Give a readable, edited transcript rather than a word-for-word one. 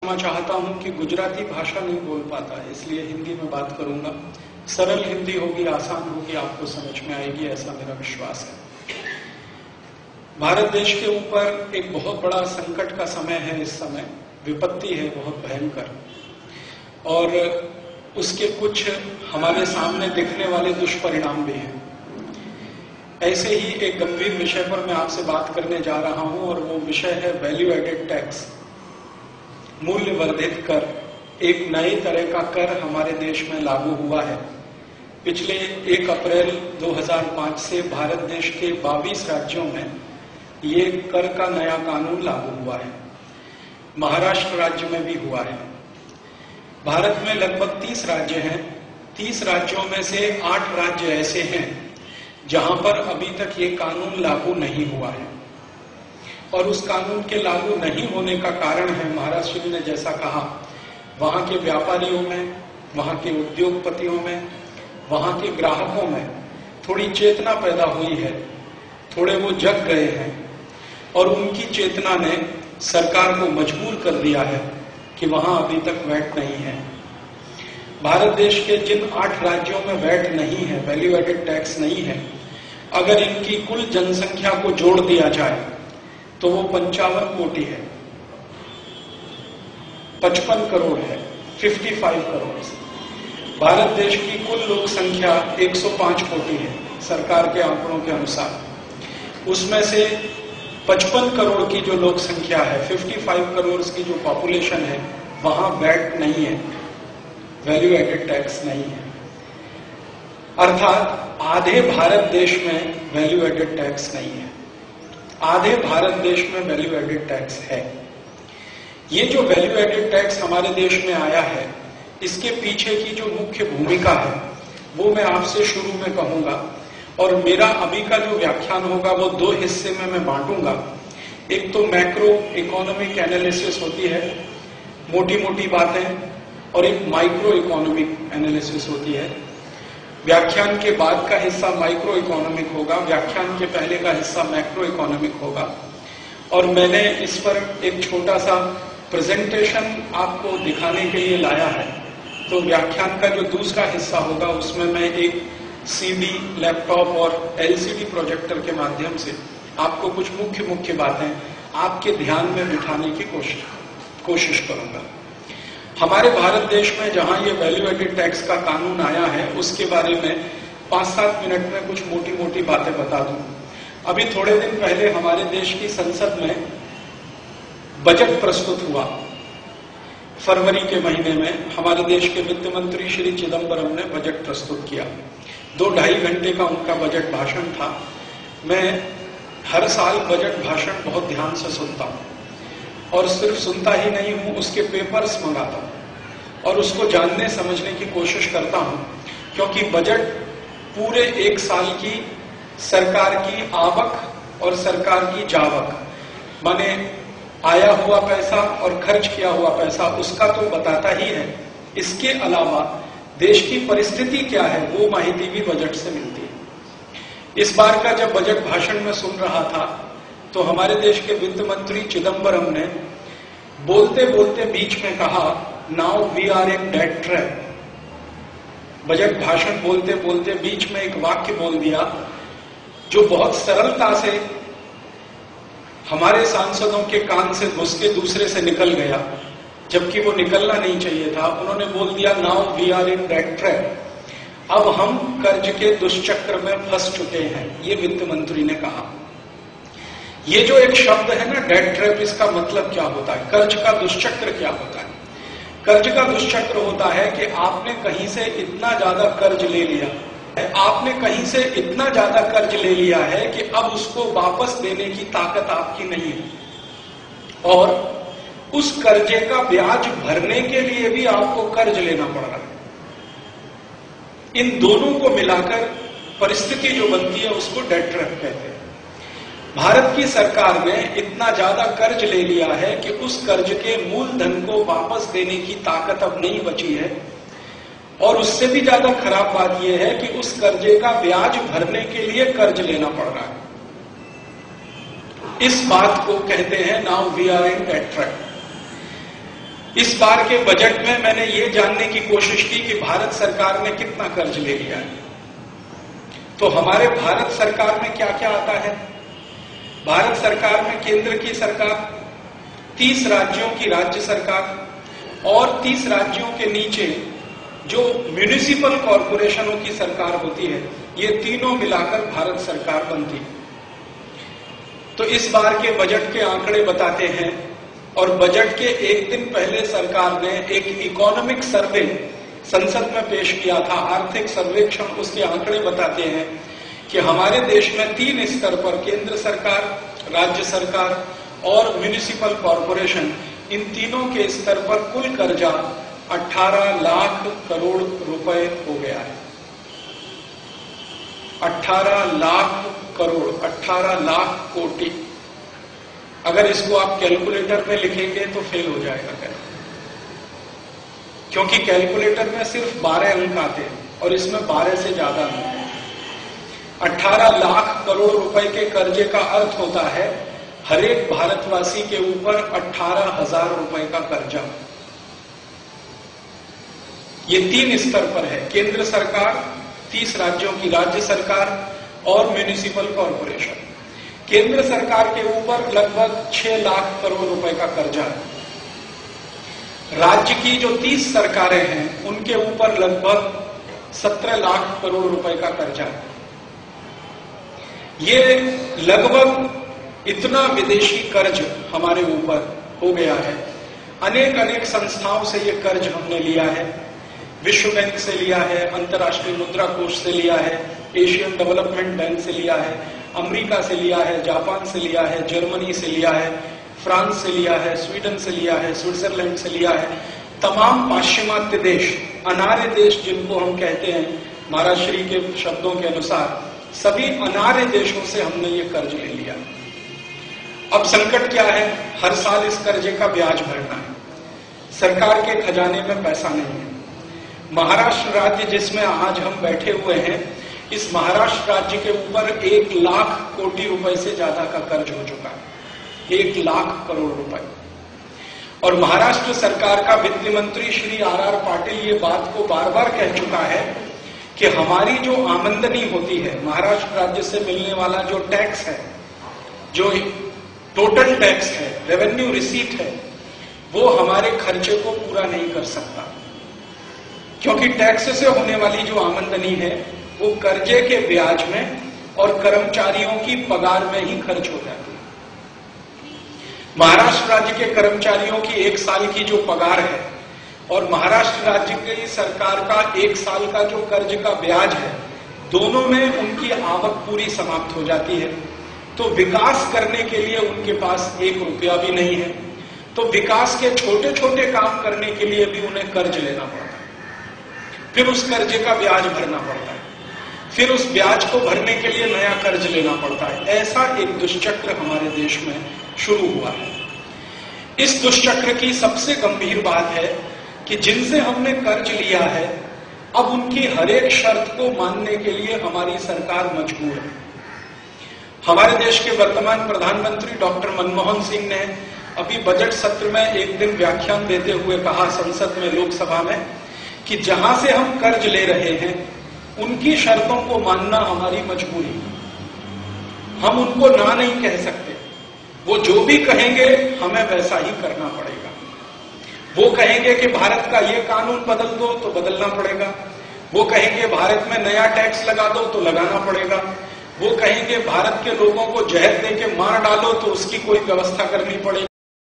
मैं चाहता हूं कि गुजराती भाषा नहीं बोल पाता, इसलिए हिंदी में बात करूंगा। सरल हिंदी होगी, आसान होगी, आपको समझ में आएगी, ऐसा मेरा विश्वास है। भारत देश के ऊपर एक बहुत बड़ा संकट का समय है। इस समय विपत्ति है बहुत भयंकर, और उसके कुछ हमारे सामने दिखने वाले दुष्परिणाम भी हैं। ऐसे ही एक गंभीर विषय पर मैं आपसे बात करने जा रहा हूं, और वो विषय है वैल्यू एडेड टैक्स, मूल्य वर्धित कर। एक नए तरह का कर हमारे देश में लागू हुआ है। पिछले 1 अप्रैल 2005 से भारत देश के 22 राज्यों में ये कर का नया कानून लागू हुआ है। महाराष्ट्र राज्य में भी हुआ है। भारत में लगभग 30 राज्य हैं। 30 राज्यों में से 8 राज्य ऐसे हैं जहां पर अभी तक ये कानून लागू नहीं हुआ है, और उस कानून के लागू नहीं होने का कारण है, महाराष्ट्र जी ने जैसा कहा, वहां के व्यापारियों में, वहां के उद्योगपतियों में, वहां के ग्राहकों में थोड़ी चेतना पैदा हुई है। थोड़े वो जग गए हैं, और उनकी चेतना ने सरकार को मजबूर कर दिया है कि वहां अभी तक वैट नहीं है। भारत देश के जिन 8 राज्यों में वैट नहीं है, वैल्यू एडेड टैक्स नहीं है, अगर इनकी कुल जनसंख्या को जोड़ दिया जाए तो वो 55 कोटि है, 55 करोड़ है, 55 करोड़। भारत देश की कुल लोक संख्या 105 कोटि है सरकार के आंकड़ों के अनुसार। उसमें से 55 करोड़ की जो लोक संख्या है, 55 करोड़ की जो पॉपुलेशन है, वहां वैट नहीं है, वैल्यू एडेड टैक्स नहीं है। अर्थात आधे भारत देश में वैल्यू एडेड टैक्स नहीं है, आधे भारत देश में वैल्यू एडेड टैक्स है। ये जो वैल्यू एडेड टैक्स हमारे देश में आया है, इसके पीछे की जो मुख्य भूमिका है वो मैं आपसे शुरू में कहूंगा, और मेरा अभी का जो व्याख्यान होगा वो 2 हिस्से में मैं बांटूंगा। एक तो मैक्रो इकोनॉमिक एनालिसिस होती है, मोटी मोटी बातें, और एक माइक्रो इकोनॉमिक एनालिसिस होती है। व्याख्यान के बाद का हिस्सा माइक्रो इकोनॉमिक होगा, व्याख्यान के पहले का हिस्सा मैक्रो इकोनॉमिक होगा। और मैंने इस पर एक छोटा सा प्रेजेंटेशन आपको दिखाने के लिए लाया है। तो व्याख्यान का जो दूसरा हिस्सा होगा उसमें मैं एक सीडी, लैपटॉप और एलसीडी प्रोजेक्टर के माध्यम से आपको कुछ मुख्य बातें आपके ध्यान में बिठाने की कोशिश करूंगा। हमारे भारत देश में जहां ये वैल्यू एडेड टैक्स का कानून आया है, उसके बारे में 5-7 मिनट में कुछ मोटी बातें बता दूं। अभी थोड़े दिन पहले हमारे देश की संसद में बजट प्रस्तुत हुआ। फरवरी के महीने में हमारे देश के वित्त मंत्री श्री चिदम्बरम ने बजट प्रस्तुत किया। 2-2.5 घंटे का उनका बजट भाषण था। मैं हर साल बजट भाषण बहुत ध्यान से सुनता हूं, और सिर्फ सुनता ही नहीं हूं, उसके पेपर्स मंगाता हूं और उसको जानने समझने की कोशिश करता हूं, क्योंकि बजट पूरे 1 साल की सरकार की आवक और सरकार की जावक, माने आया हुआ पैसा और खर्च किया हुआ पैसा, उसका तो बताता ही है। इसके अलावा देश की परिस्थिति क्या है वो माहिती भी बजट से मिलती है। इस बार का जब बजट भाषण में सुन रहा था तो हमारे देश के वित्त मंत्री चिदम्बरम ने बोलते बोलते बीच में कहा, now we are in debt trap. Budget भाषण बोलते बोलते बीच में एक वाक्य बोल दिया जो बहुत सरलता से हमारे सांसदों के कान से घुस के दूसरे से निकल गया, जबकि वो निकलना नहीं चाहिए था। उन्होंने बोल दिया, now we are in debt trap. अब हम कर्ज के दुष्चक्र में फंस चुके हैं, ये वित्त मंत्री ने कहा। ये जो एक शब्द है ना, डेट ट्रैप, इसका मतलब क्या होता है? कर्ज का दुष्चक्र क्या होता है? कर्ज का दुष्चक्र होता है कि आपने कहीं से इतना ज्यादा कर्ज ले लिया, आपने कहीं से इतना ज्यादा कर्ज ले लिया है कि अब उसको वापस देने की ताकत आपकी नहीं है, और उस कर्जे का ब्याज भरने के लिए भी आपको कर्ज लेना पड़ रहा है। इन दोनों को मिलाकर परिस्थिति जो बनती है उसको डेट ट्रैप कहते हैं। भारत की सरकार ने इतना ज्यादा कर्ज ले लिया है कि उस कर्ज के मूलधन को वापस देने की ताकत अब नहीं बची है, और उससे भी ज्यादा खराब बात यह है कि उस कर्जे का ब्याज भरने के लिए कर्ज लेना पड़ रहा है। इस बात को कहते हैं now we are in debt trap. इस बार के बजट में मैंने ये जानने की कोशिश की कि भारत सरकार ने कितना कर्ज ले लिया है। तो हमारे भारत सरकार में क्या क्या आता है? भारत सरकार में केंद्र की सरकार, 30 राज्यों की राज्य सरकार और 30 राज्यों के नीचे जो म्युनिसिपल कॉरपोरेशनों की सरकार होती है, ये तीनों मिलाकर भारत सरकार बनती है। तो इस बार के बजट के आंकड़े बताते हैं, और बजट के एक दिन पहले सरकार ने एक इकोनॉमिक सर्वे संसद में पेश किया था, आर्थिक सर्वेक्षण। उसके आंकड़े बताते हैं कि हमारे देश में 3 स्तर पर, केंद्र सरकार, राज्य सरकार और म्युनिसिपल कॉरपोरेशन, इन तीनों के स्तर पर कुल कर्जा 18 लाख करोड़ रुपए हो गया है। 18 लाख करोड़, 18 लाख कोटि। अगर इसको आप कैलकुलेटर में लिखेंगे तो फेल हो जाएगा क्योंकि कैलकुलेटर में सिर्फ 12 अंक आते हैं और इसमें 12 से ज्यादा अंक हैं। 18 लाख करोड़ रुपए के कर्जे का अर्थ होता है हर एक भारतवासी के ऊपर 18,000 रुपए का कर्जा। ये 3 स्तर पर है, केंद्र सरकार, 30 राज्यों की राज्य सरकार और म्युनिसिपल कॉरपोरेशन। केंद्र सरकार के ऊपर लगभग 6 लाख करोड़ रुपए का कर्जा है। राज्य की जो 30 सरकारें हैं उनके ऊपर लगभग 17 लाख करोड़ रुपए का कर्जा है। ये लगभग इतना विदेशी कर्ज हमारे ऊपर हो गया है। अनेक संस्थाओं से ये कर्ज हमने लिया है। विश्व बैंक से लिया है, अंतर्राष्ट्रीय मुद्रा कोष से लिया है, एशियन डेवलपमेंट बैंक से लिया है, अमेरिका से लिया है, जापान से लिया है, जर्मनी से लिया है, फ्रांस से लिया है, स्वीडन से लिया है, स्विट्जरलैंड से लिया है। तमाम पाश्चिमात्य देश, अनार्य देश जिनको हम कहते हैं महाराज श्री के शब्दों के अनुसार, सभी अनार्य देशों से हमने ये कर्ज ले लिया। अब संकट क्या है? हर साल इस कर्जे का ब्याज भरना है। सरकार के खजाने में पैसा नहीं है। महाराष्ट्र राज्य जिसमें आज हम बैठे हुए हैं, इस महाराष्ट्र राज्य के ऊपर 1 लाख कोटि रुपए से ज्यादा का कर्ज हो चुका है, 1 लाख करोड़ रुपए। और महाराष्ट्र सरकार का वित्त मंत्री श्री आर पाटिल ये बात को बार बार कह चुका है कि हमारी जो आमदनी होती है, महाराष्ट्र राज्य से मिलने वाला जो टैक्स है, जो टोटल टैक्स है, रेवेन्यू रिसीट है, वो हमारे खर्चे को पूरा नहीं कर सकता, क्योंकि टैक्स से होने वाली जो आमदनी है वो कर्जे के ब्याज में और कर्मचारियों की पगार में ही खर्च हो जाती है। महाराष्ट्र राज्य के कर्मचारियों की 1 साल की जो पगार है और महाराष्ट्र राज्य की सरकार का 1 साल का जो कर्ज का ब्याज है, दोनों में उनकी आवक पूरी समाप्त हो जाती है। तो विकास करने के लिए उनके पास 1 रुपया भी नहीं है। तो विकास के छोटे छोटे काम करने के लिए भी उन्हें कर्ज लेना पड़ता है, फिर उस कर्जे का ब्याज भरना पड़ता है, फिर उस ब्याज को भरने के लिए नया कर्ज लेना पड़ता है। ऐसा एक दुष्चक्र हमारे देश में शुरू हुआ है। इस दुष्चक्र की सबसे गंभीर बात है कि जिनसे हमने कर्ज लिया है, अब उनकी हर एक शर्त को मानने के लिए हमारी सरकार मजबूर है। हमारे देश के वर्तमान प्रधानमंत्री डॉक्टर मनमोहन सिंह ने अभी बजट सत्र में एक दिन व्याख्यान देते हुए कहा संसद में, लोकसभा में, कि जहां से हम कर्ज ले रहे हैं उनकी शर्तों को मानना हमारी मजबूरी है। हम उनको ना नहीं कह सकते। वो जो भी कहेंगे हमें वैसा ही करना पड़ेगा। वो कहेंगे कि भारत का ये कानून बदल दो तो बदलना पड़ेगा। वो कहेंगे भारत में नया टैक्स लगा दो तो लगाना पड़ेगा। वो कहेंगे भारत के लोगों को जहर दे के मार डालो तो उसकी कोई व्यवस्था करनी पड़ेगी।